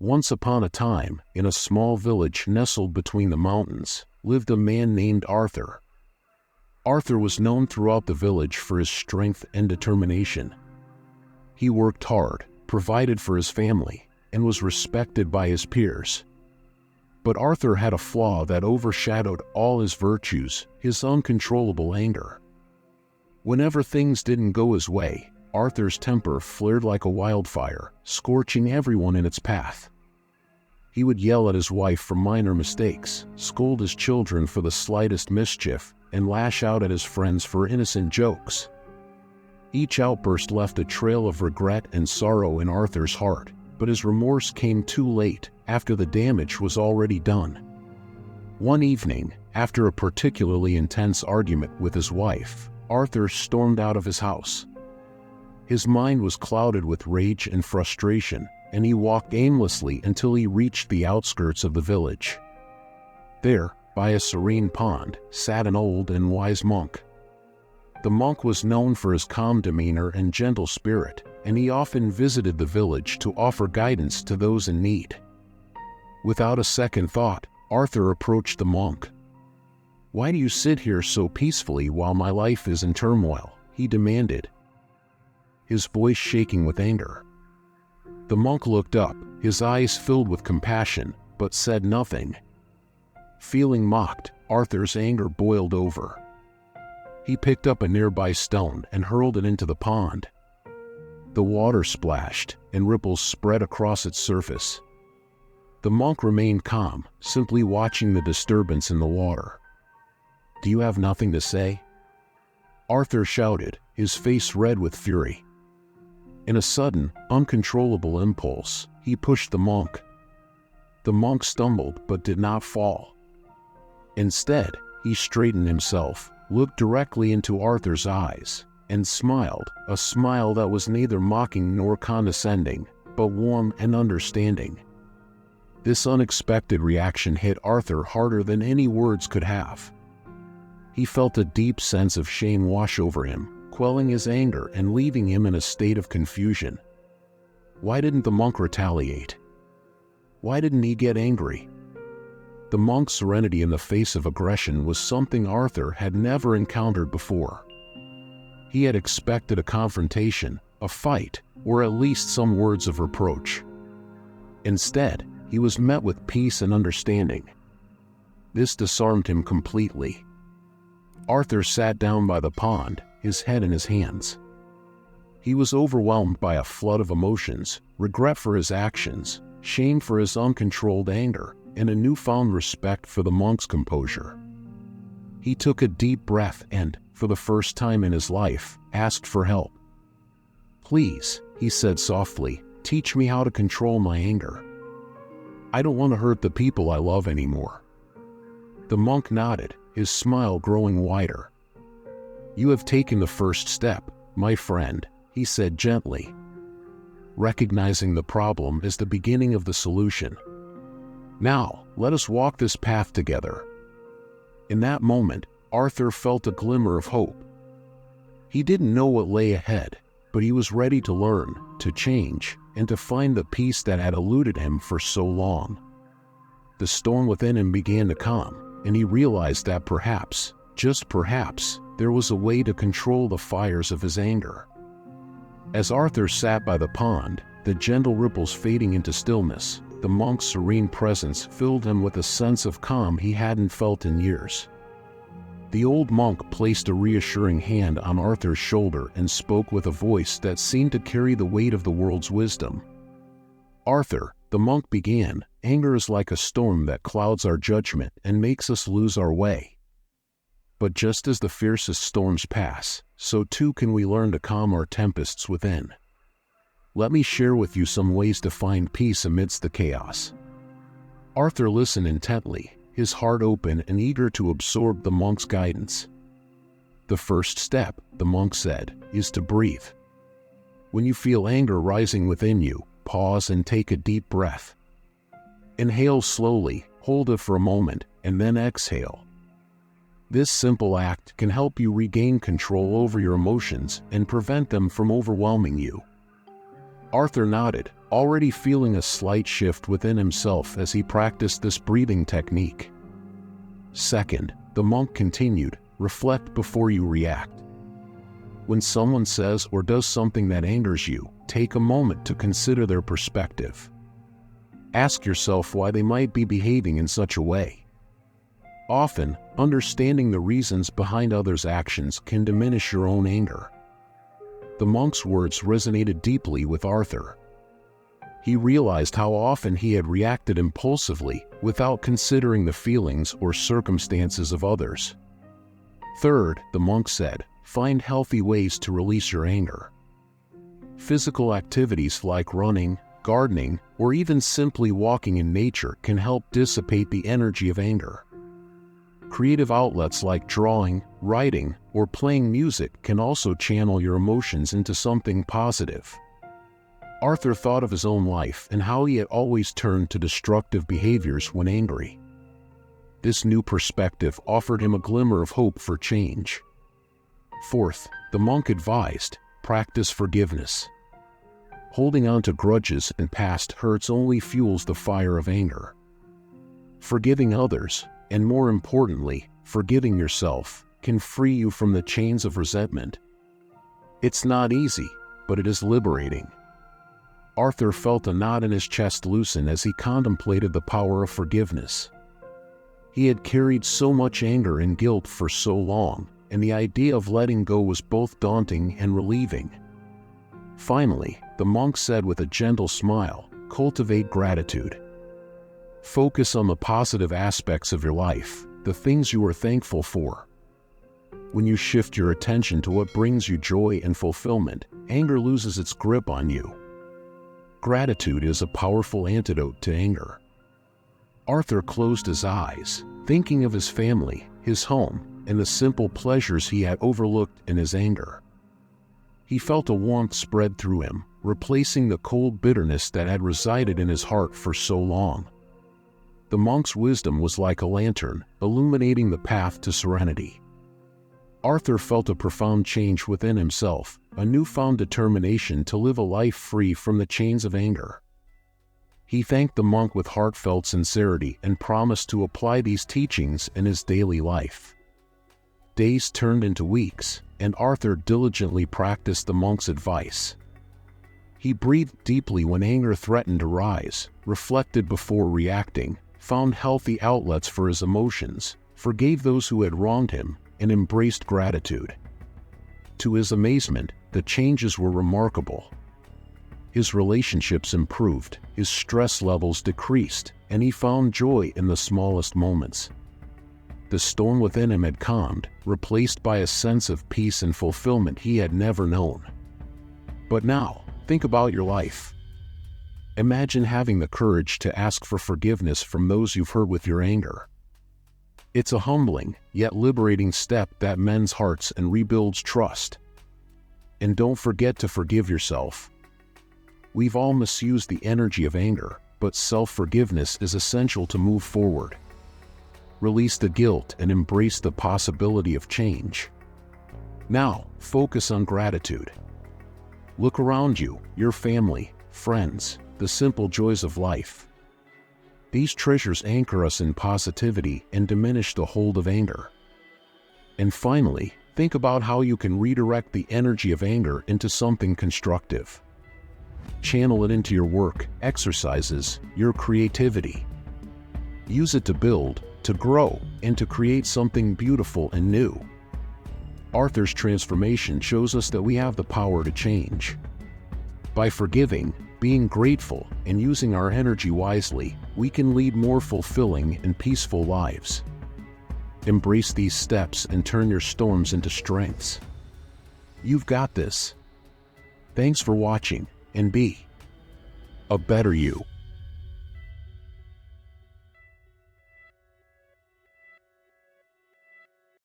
Once upon a time, in a small village nestled between the mountains, lived a man named Arthur. Arthur was known throughout the village for his strength and determination. He worked hard, provided for his family, and was respected by his peers. But Arthur had a flaw that overshadowed all his virtues: his uncontrollable anger. Whenever things didn't go his way, Arthur's temper flared like a wildfire, scorching everyone in its path. He would yell at his wife for minor mistakes, scold his children for the slightest mischief, and lash out at his friends for innocent jokes. Each outburst left a trail of regret and sorrow in Arthur's heart, but his remorse came too late, after the damage was already done. One evening, after a particularly intense argument with his wife, Arthur stormed out of his house. His mind was clouded with rage and frustration, and he walked aimlessly until he reached the outskirts of the village. There, by a serene pond, sat an old and wise monk. The monk was known for his calm demeanor and gentle spirit, and he often visited the village to offer guidance to those in need. Without a second thought, Arthur approached the monk. "Why do you sit here so peacefully while my life is in turmoil?" he demanded, his voice shaking with anger. The monk looked up, his eyes filled with compassion, but said nothing. Feeling mocked, Arthur's anger boiled over. He picked up a nearby stone and hurled it into the pond. The water splashed, and ripples spread across its surface. The monk remained calm, simply watching the disturbance in the water. "Do you have nothing to say?" Arthur shouted, his face red with fury. In a sudden, uncontrollable impulse, he pushed the monk. The monk stumbled but did not fall. Instead, he straightened himself, looked directly into Arthur's eyes, and smiled, a smile that was neither mocking nor condescending, but warm and understanding. This unexpected reaction hit Arthur harder than any words could have. He felt a deep sense of shame wash over him, quelling his anger and leaving him in a state of confusion. Why didn't the monk retaliate? Why didn't he get angry? The monk's serenity in the face of aggression was something Arthur had never encountered before. He had expected a confrontation, a fight, or at least some words of reproach. Instead, he was met with peace and understanding. This disarmed him completely. Arthur sat down by the pond, his head in his hands. He was overwhelmed by a flood of emotions: regret for his actions, shame for his uncontrolled anger, and a newfound respect for the monk's composure. He took a deep breath and, for the first time in his life, asked for help. "Please," he said softly, "teach me how to control my anger. I don't want to hurt the people I love anymore." The monk nodded, his smile growing wider. "You have taken the first step, my friend," he said gently. "Recognizing the problem is the beginning of the solution. Now, let us walk this path together." In that moment, Arthur felt a glimmer of hope. He didn't know what lay ahead, but he was ready to learn, to change, and to find the peace that had eluded him for so long. The storm within him began to calm, and he realized that perhaps, just perhaps, there was a way to control the fires of his anger. As Arthur sat by the pond, the gentle ripples fading into stillness, the monk's serene presence filled him with a sense of calm he hadn't felt in years. The old monk placed a reassuring hand on Arthur's shoulder and spoke with a voice that seemed to carry the weight of the world's wisdom. "Arthur," the monk began, "anger is like a storm that clouds our judgment and makes us lose our way. But just as the fiercest storms pass, so too can we learn to calm our tempests within. Let me share with you some ways to find peace amidst the chaos." Arthur listened intently, his heart open and eager to absorb the monk's guidance. "The first step," the monk said, "is to breathe. When you feel anger rising within you, pause and take a deep breath. Inhale slowly, hold it for a moment, and then exhale. This simple act can help you regain control over your emotions and prevent them from overwhelming you. Arthur nodded, already feeling a slight shift within himself as he practiced this breathing technique. Second, the monk continued, reflect before you react. When someone says or does something that angers you, take a moment to consider their perspective. Ask yourself why they might be behaving in such a way. Often, understanding the reasons behind others' actions can diminish your own anger. The monk's words resonated deeply with Arthur. He realized how often he had reacted impulsively without considering the feelings or circumstances of others. Third, the monk said, find healthy ways to release your anger. Physical activities like running, gardening, or even simply walking in nature can help dissipate the energy of anger. Creative outlets like drawing, writing, or playing music can also channel your emotions into something positive. Arthur thought of his own life and how he had always turned to destructive behaviors when angry. This new perspective offered him a glimmer of hope for change. Fourth, the monk advised, practice forgiveness. Holding on to grudges and past hurts only fuels the fire of anger. Forgiving others, and more importantly, forgiving yourself, can free you from the chains of resentment. It's not easy, but it is liberating. Arthur felt a knot in his chest loosen as he contemplated the power of forgiveness. He had carried so much anger and guilt for so long, and the idea of letting go was both daunting and relieving. Finally, the monk said with a gentle smile, cultivate gratitude. Focus on the positive aspects of your life, the things you are thankful for. When you shift your attention to what brings you joy and fulfillment, anger loses its grip on you. Gratitude is a powerful antidote to anger. Arthur closed his eyes, thinking of his family, his home, and the simple pleasures he had overlooked in his anger. He felt a warmth spread through him, replacing the cold bitterness that had resided in his heart for so long. The monk's wisdom was like a lantern, illuminating the path to serenity. Arthur felt a profound change within himself, a newfound determination to live a life free from the chains of anger. He thanked the monk with heartfelt sincerity and promised to apply these teachings in his daily life. Days turned into weeks, and Arthur diligently practiced the monk's advice. He breathed deeply when anger threatened to rise, reflected before reacting, found healthy outlets for his emotions, forgave those who had wronged him, and embraced gratitude. To his amazement, the changes were remarkable. His relationships improved, his stress levels decreased, and he found joy in the smallest moments. The storm within him had calmed, replaced by a sense of peace and fulfillment he had never known. But now, think about your life. Imagine having the courage to ask for forgiveness from those you've hurt with your anger. It's a humbling, yet liberating step that mends hearts and rebuilds trust. And don't forget to forgive yourself. We've all misused the energy of anger, but self-forgiveness is essential to move forward. Release the guilt and embrace the possibility of change. Now, focus on gratitude. Look around you, your family, friends, the simple joys of life. These treasures anchor us in positivity and diminish the hold of anger. And finally, think about how you can redirect the energy of anger into something constructive. Channel it into your work, exercises, your creativity. Use it to build, to grow, and to create something beautiful and new. Arthur's transformation shows us that we have the power to change. By forgiving, being grateful, and using our energy wisely, we can lead more fulfilling and peaceful lives. Embrace these steps and turn your storms into strengths. You've got this. Thanks for watching, and be a better you.